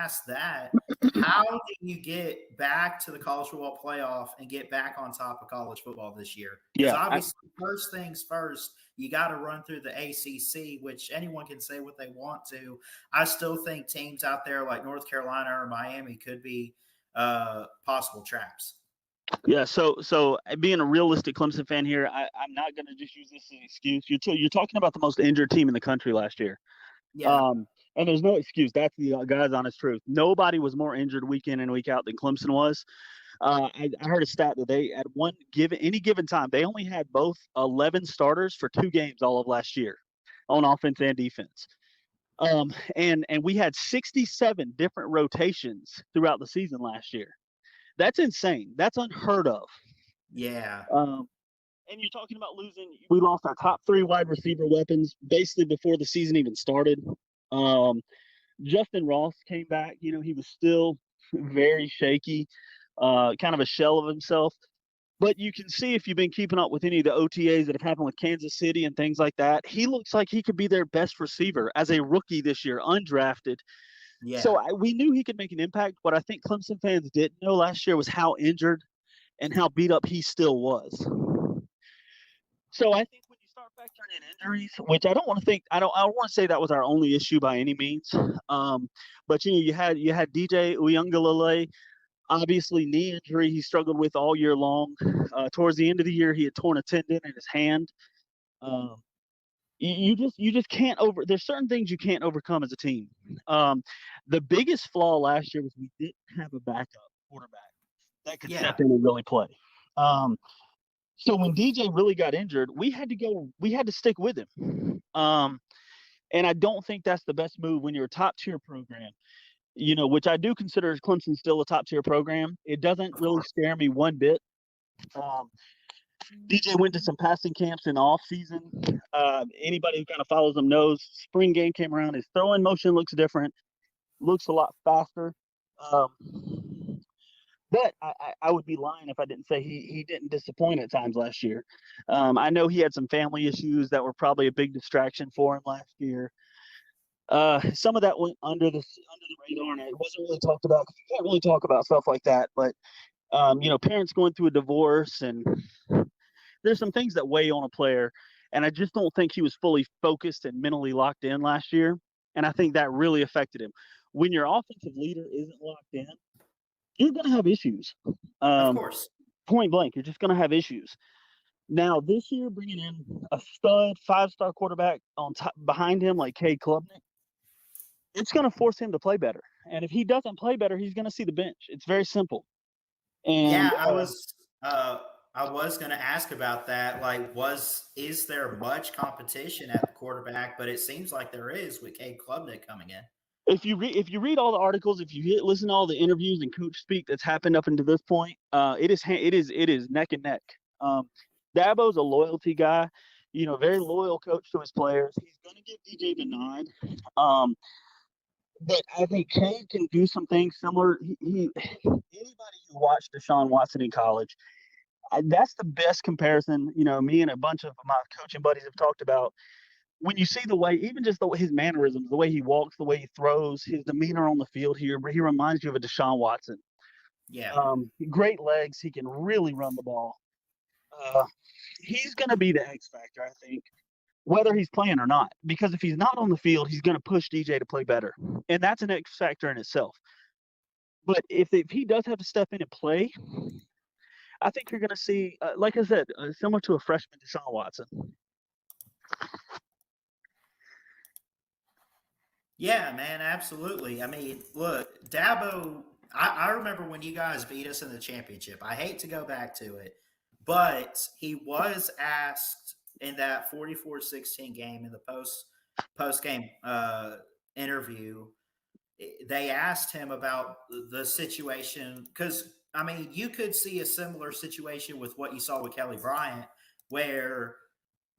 past that, how do you get back to the college football playoff and get back on top of college football this year? Because Yeah, obviously, first things first, you got to run through the ACC, which anyone can say what they want to. I still think teams out there like North Carolina or Miami could be possible traps. yeah. So being a realistic Clemson fan here, I'm not going to just use this as an excuse. You're talking about the most injured team in the country last year. Yeah. And there's no excuse. That's the God's honest truth. Nobody was more injured week in and week out than Clemson was. I heard a stat that they at any given time they only had both 11 starters for 2 games all of last year on offense and defense. And we had 67 different rotations throughout the season last year. That's insane. That's unheard of. Yeah. And you're talking about losing. We lost our top 3 wide receiver weapons basically before the season even started. Justin Ross came back. He was still very shaky, kind of a shell of himself. But you can see if you've been keeping up with any of the OTAs that have happened with Kansas City and things like that, he looks like he could be their best receiver as a rookie this year, undrafted. Yeah. So we knew he could make an impact. What I think Clemson fans didn't know last year was how injured and how beat up he still was. So I think when you start factoring in injuries, which I don't want to say that was our only issue by any means. But you had DJ Uiagalelei, obviously knee injury he struggled with all year long. Towards the end of the year, he had torn a tendon in his hand. You just can't there's certain things you can't overcome as a team. The biggest flaw last year was we didn't have a backup quarterback that could step in and really play. So when DJ really got injured, we had to stick with him. And I don't think that's the best move when you're a top tier program, which I do consider Clemson still a top tier program. It doesn't really scare me one bit. DJ went to some passing camps in the off season. Anybody who kind of follows him knows spring game came around. His throwing motion looks different, looks a lot faster. But I would be lying if I didn't say he didn't disappoint at times last year. I know he had some family issues that were probably a big distraction for him last year. Some of that went under the radar, and it wasn't really talked about. You can't really talk about stuff like that. But parents going through a divorce, and there's some things that weigh on a player. And I just don't think he was fully focused and mentally locked in last year. And I think that really affected him. When your offensive leader isn't locked in, you're going to have issues. Of course. Point blank, you're just going to have issues. Now, this year, bringing in a stud 5-star quarterback on top behind him like Cade Klubnik, it's going to force him to play better. And if he doesn't play better, he's going to see the bench. It's very simple. And I was going to ask about that. Like, is there much competition at the quarterback? But it seems like there is with Cade Klubnik coming in. If you read all the articles, if you listen to all the interviews and coach speak that's happened up until this point, it is neck and neck. Dabo's a loyalty guy, very loyal coach to his players. He's going to give DJ the nod. But I think Cade can do some things similar. Anybody who watched Deshaun Watson in college, that's the best comparison. Me and a bunch of my coaching buddies have talked about. When you see the way, even just his mannerisms, the way he walks, the way he throws, his demeanor on the field here, he reminds you of a Deshaun Watson. Yeah. Great legs. He can really run the ball. He's going to be the X factor, I think, whether he's playing or not. Because if he's not on the field, he's going to push DJ to play better. And that's an X factor in itself. But if he does have to step in and play, I think you're going to see, like I said, similar to a freshman Deshaun Watson. Yeah, man, absolutely. I mean, look, Dabo, I remember when you guys beat us in the championship. I hate to go back to it, but he was asked in that 44-16 game in the post game interview. They asked him about the situation because, I mean, you could see a similar situation with what you saw with Kelly Bryant, where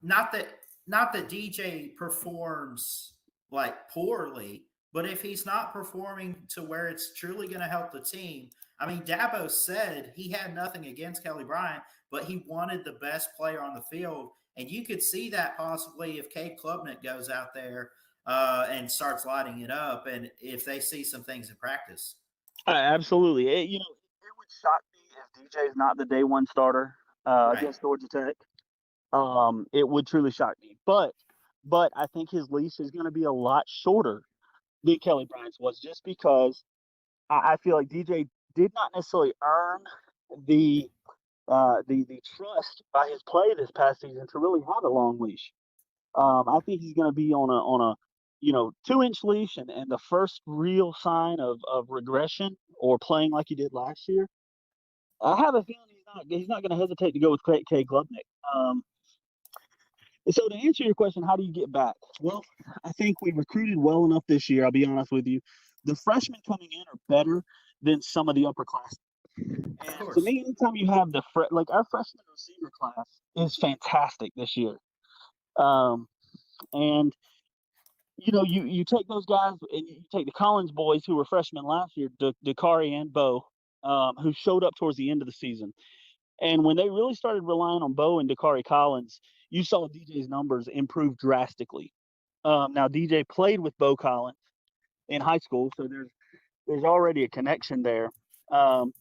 not that DJ performs like poorly, but if he's not performing to where it's truly going to help the team, I mean, Dabo said he had nothing against Kelly Bryant, but he wanted the best player on the field, and you could see that possibly if Cade Klubnik goes out there and starts lighting it up. And if they see some things in practice, Absolutely. It would shock me if DJ is not the day one starter right? against Georgia Tech. It would truly shock me. But I think his leash is going to be a lot shorter than Kelly Bryant's was, just because I feel like DJ did not necessarily earn the the trust by his play this past season to really have a long leash. I think he's going to be on a 2-inch leash, and the first real sign of regression or playing like he did last year. I have a feeling he's not going to hesitate to go with K. Klubnik. So to answer your question, how do you get back? Well, I think we recruited well enough this year. I'll be honest with you. The freshmen coming in are better than some of the upperclassmen. Of And to course. me, anytime you have like our freshman receiver class is fantastic this year. And you take those guys and you take the Collins boys who were freshmen last year, Dakari and Bo, who showed up towards the end of the season. And when they really started relying on Bo and Dakari Collins, you saw DJ's numbers improve drastically. Now DJ played with Bo Collins in high school, so there's already a connection there. And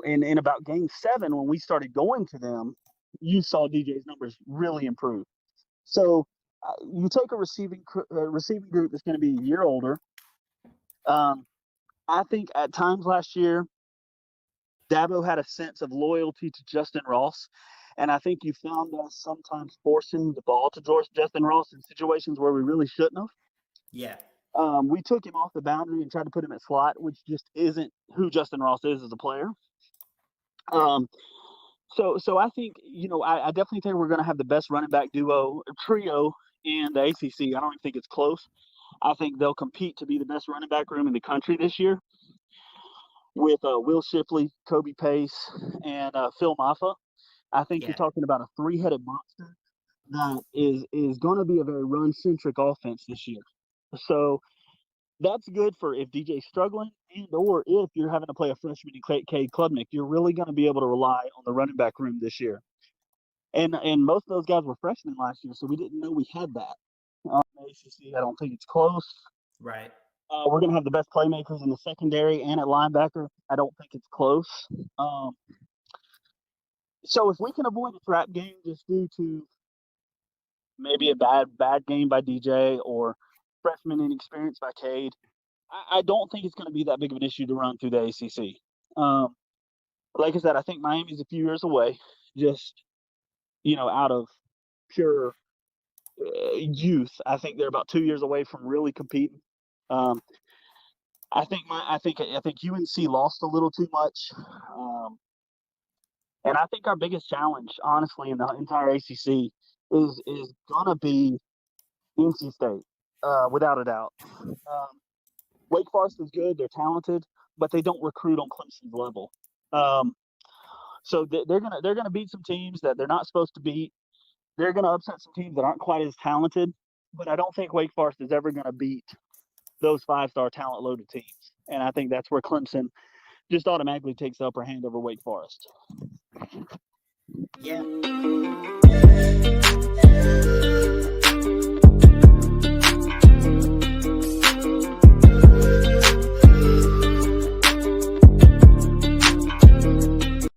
in about game 7, when we started going to them, you saw DJ's numbers really improve. So you take a receiving group that's going to be a year older. I think at times last year, Dabo had a sense of loyalty to Justin Ross, and I think you found us sometimes forcing the ball to Justin Ross in situations where we really shouldn't have. Yeah. We took him off the boundary and tried to put him at slot, which just isn't who Justin Ross is as a player. So I think, I definitely think we're going to have the best running back trio in the ACC. I don't even think it's close. I think they'll compete to be the best running back room in the country this year with Will Shipley, Kobe Pace, and Phil Maffa. I think you're talking about a 3-headed monster that is going to be a very run-centric offense this year. So that's good for if DJ's struggling, or if you're having to play a freshman in K. Klubnik, you're really going to be able to rely on the running back room this year. And most of those guys were freshmen last year, so we didn't know we had that. ACC, I don't think it's close. Right. We're going to have the best playmakers in the secondary and at linebacker. I don't think it's close. So if we can avoid a trap game just due to maybe a bad game by DJ or freshman inexperience by Cade, I don't think it's going to be that big of an issue to run through the ACC. Like I said, I think Miami's a few years away, just out of pure youth. I think they're about 2 years away from really competing. I think UNC lost a little too much, and I think our biggest challenge, honestly, in the entire ACC is gonna be NC State, without a doubt. Wake Forest is good; they're talented, but they don't recruit on Clemson's level. So they're gonna beat some teams that they're not supposed to beat. They're gonna upset some teams that aren't quite as talented. But I don't think Wake Forest is ever gonna beat those 5-star talent-loaded teams, and I think that's where Clemson just automatically takes the upper hand over Wake Forest. Yeah.